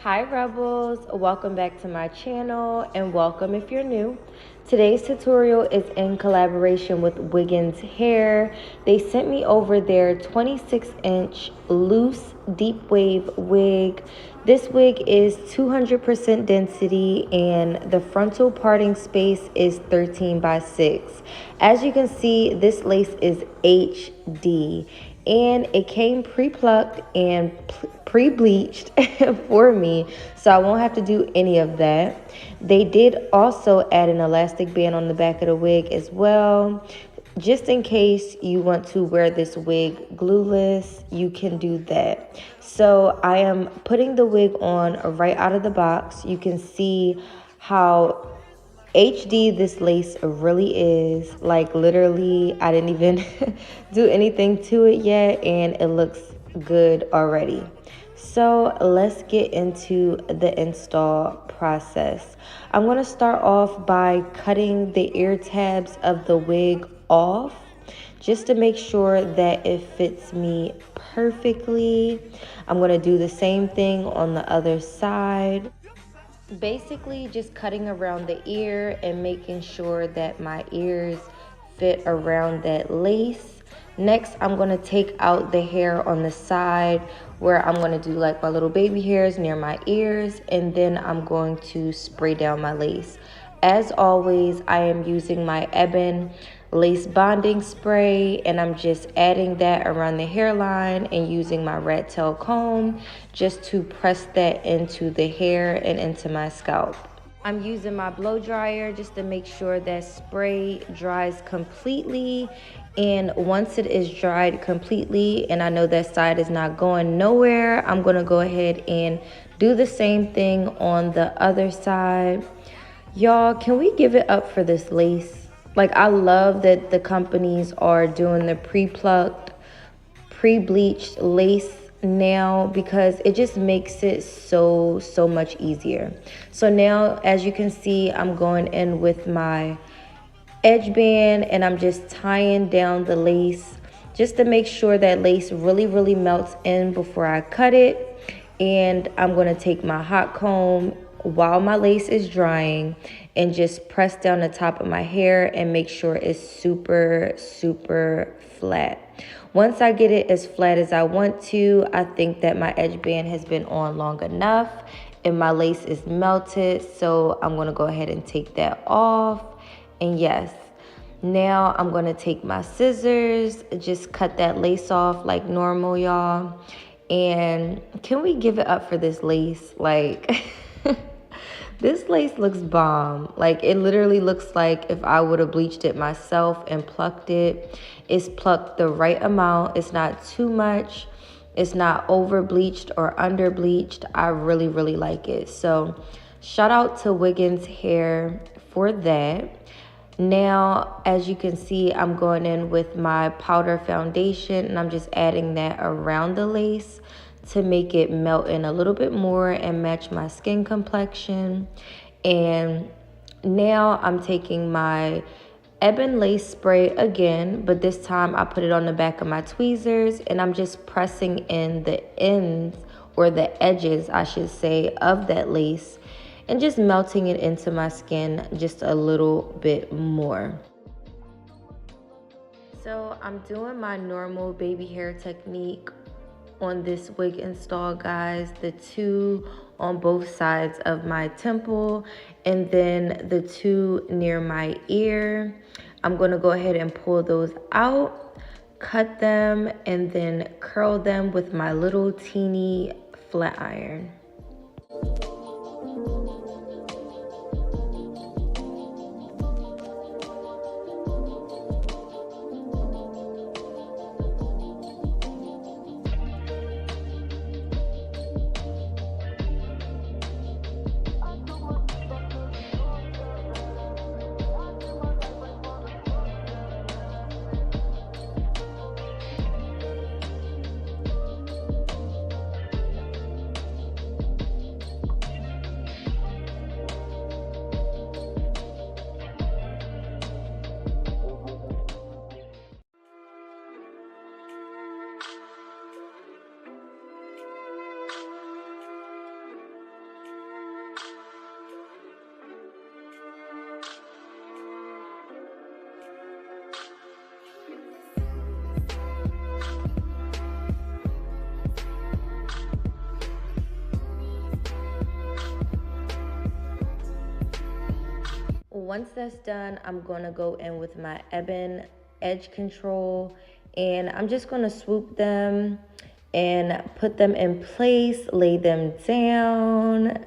Hi Rebels, welcome back to my channel and welcome if you're new. Today's tutorial is in collaboration with Wiggins Hair. They sent me over their 26-inch loose deep wave wig. This wig is 200% density and the frontal parting space is 13 by 6. As you can see, this lace is HD and it came pre-plucked and pre-bleached for me, so I won't have to do any of that. They did also add an elastic band on the back of the wig as well. Just in case you want to wear this wig glueless, you can do that. So I am putting the wig on right out of the box. You can see how HD this lace really is. Like literally, I didn't even do anything to it yet and it looks good already. So let's get into the install process. I'm going to start off by cutting the ear tabs of the wig off just to make sure that it fits me perfectly. I'm going to do the same thing on the other side. Basically just cutting around the ear and making sure that my ears fit around that lace. Next, I'm going to take out the hair on the side where I'm going to do like my little baby hairs near my ears, and then I'm going to spray down my lace. As always, I am using my Ebin lace bonding spray, and I'm just adding that around the hairline and using my rat tail comb just to press that into the hair and into my scalp. I'm using my blow dryer just to make sure that spray dries completely. And once it is dried completely and I know that side is not going nowhere, I'm going to go ahead and do the same thing on the other side. Y'all, can we give it up for this lace? Like, I love that the companies are doing the pre-plucked, pre-bleached lace now because it just makes it so much easier. So now, as you can see, I'm going in with my edge band and I'm just tying down the lace just to make sure that lace really melts in before I cut it. And I'm going to take my hot comb while my lace is drying and just press down the top of my hair and make sure it's super flat. Once I get it as flat as I want to, I think that my edge band has been on long enough and my lace is melted. So I'm going to go ahead and take that off. And yes, now I'm going to take my scissors, just cut that lace off like normal, y'all. And can we give it up for this lace? Like, this lace looks bomb. Like, it literally looks like if I would have bleached it myself and plucked it. It's plucked the right amount. It's not too much. It's not over bleached or under bleached. I really like it. So shout out to Wiggins Hair for that. Now, as you can see, I'm going in with my powder foundation and I'm just adding that around the lace to make it melt in a little bit more and match my skin complexion. And now I'm taking my Ebin lace spray again, but this time I put it on the back of my tweezers and I'm just pressing in the ends, or the edges I should say, of that lace and just melting it into my skin just a little bit more. So I'm doing my normal baby hair technique on this wig install, guys. The two on both sides of my temple and then the two near my ear. I'm going to go ahead and pull those out, cut them, and then curl them with my little teeny flat iron. Once that's done, I'm going to go in with my Ebon edge control, and I'm just going to swoop them and put them in place, lay them down.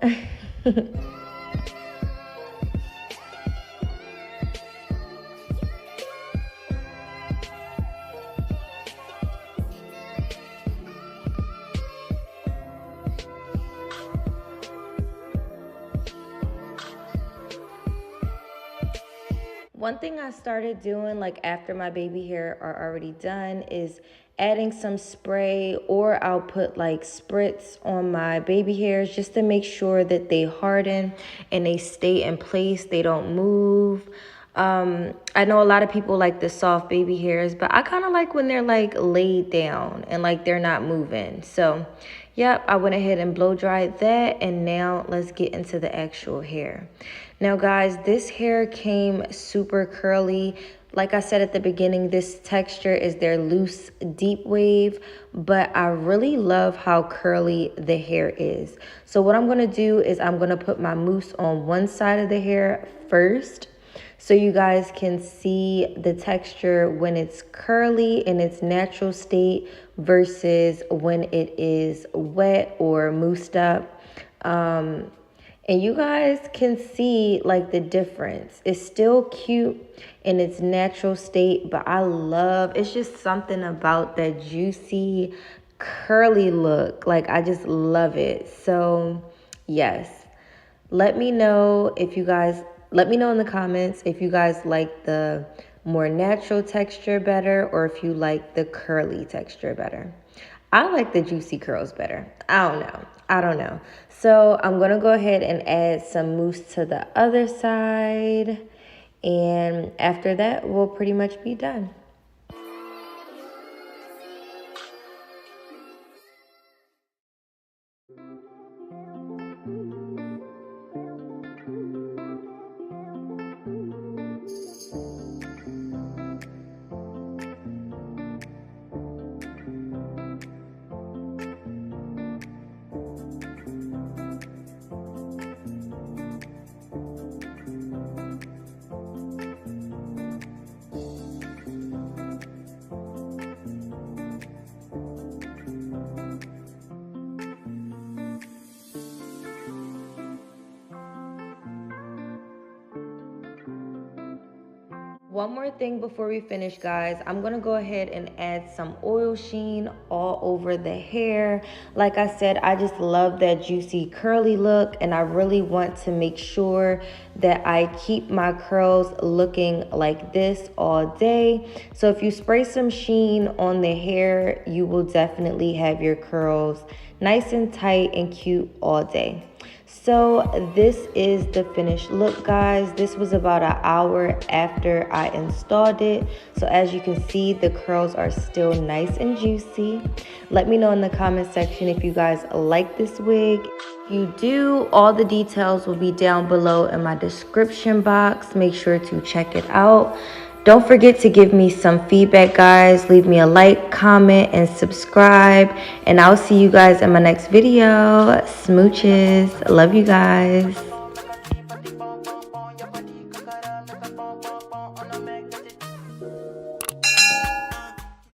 One thing I started doing, like after my baby hair are already done, is adding some spray, or I'll put like spritz on my baby hairs just to make sure that they harden and they stay in place, they don't move. I know a lot of people like the soft baby hairs, but I kind of like when they're like laid down and like they're not moving. So yep, I went ahead and blow dried that, and now let's get into the actual hair. Now guys, this hair came super curly. Like I said at the beginning, this texture is their loose deep wave, but I really love how curly the hair is. So what I'm gonna do is I'm gonna put my mousse on one side of the hair first, so you guys can see the texture when it's curly in its natural state versus when it is wet or moussed up. And you guys can see like the difference. It's still cute in its natural state, but I love, it's just something about that juicy, curly look. Like I just love it. So yes, let me know in the comments if you guys like the more natural texture better, or if you like the curly texture better. I like the juicy curls better. I don't know. So I'm going to go ahead and add some mousse to the other side. And after that, we'll pretty much be done. One more thing before we finish, guys. I'm going to go ahead and add some oil sheen all over the hair. Like I said, I just love that juicy curly look, and I really want to make sure that I keep my curls looking like this all day. So if you spray some sheen on the hair, you will definitely have your curls nice and tight and cute all day. So this is the finished look, guys. This was about an hour after I installed it. So as you can see, the curls are still nice and juicy. Let me know in the comment section if you guys like this wig. If you do, all the details will be down below in my description box. Make sure to check it out. Don't forget to give me some feedback, guys. Leave me a like, comment, and subscribe. And I'll see you guys in my next video. Smooches. Love you guys.